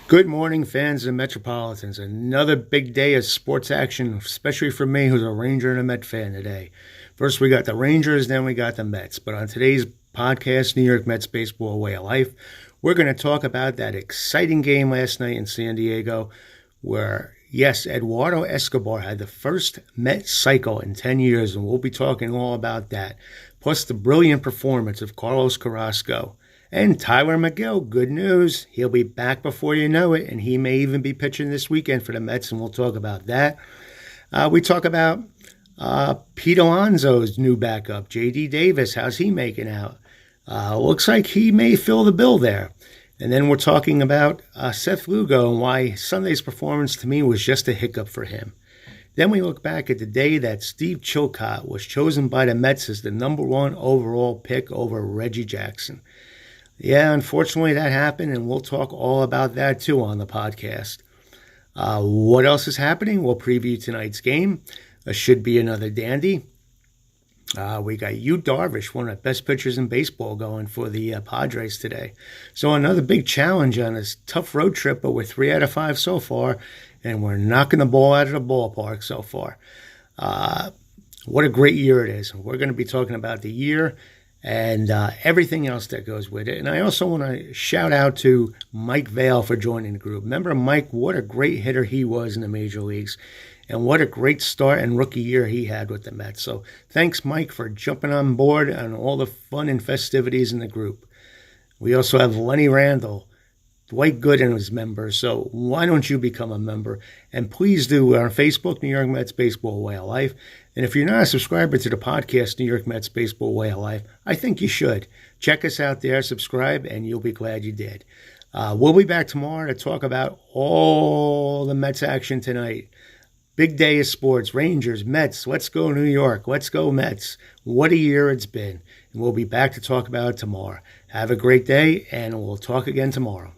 Good morning, fans of Metropolitans. Another big day of sports action, especially for me, who's a Ranger and a Met fan today. First, we got the Rangers, then we got the Mets. But on today's podcast, New York Mets Baseball Way of Life, we're going to talk about that exciting game last night in San Diego where, yes, Eduardo Escobar had the first Met cycle in 10 years, and we'll be talking all about that. Plus, the brilliant performance of Carlos Carrasco. And Tyler McGill, good news. He'll be back before you know it, and he may even be pitching this weekend for the Mets, and we'll talk about that. We talk about Pete Alonso's new backup, J.D. Davis. How's he making out? Looks like he may fill the bill there. And then we're talking about Seth Lugo and why Sunday's performance to me was just a hiccup for him. Then we look back at the day that Steve Chilcott was chosen by the Mets as the number one overall pick over Reggie Jackson. Yeah, unfortunately that happened, and we'll talk all about that too on the podcast. What else is happening? We'll preview tonight's game. Should be another dandy. We got Yu Darvish, one of the best pitchers in baseball, going for the Padres today. So another big challenge on this tough road trip, but we're 3 out of 5 so far, and we're knocking the ball out of the ballpark so far. What a great year it is. We're going to be talking about the year and everything else that goes with it. And I also want to shout out to Mike Vail for joining the group. Remember Mike, what a great hitter he was in the major leagues, and what a great start and rookie year he had with the Mets. So thanks, Mike, for jumping on board and all the fun and festivities in the group. We also have Lenny Randall, Dwight Gooden is members, so why don't you become a member? And please do. We're on Facebook, New York Mets Baseball Way of Life. And if you're not a subscriber to the podcast, New York Mets Baseball Way of Life, I think you should. Check us out there, subscribe, and you'll be glad you did. We'll be back tomorrow to talk about all the Mets action tonight. Big day of sports, Rangers, Mets, let's go New York, let's go Mets. What a year it's been. And we'll be back to talk about it tomorrow. Have a great day, and we'll talk again tomorrow.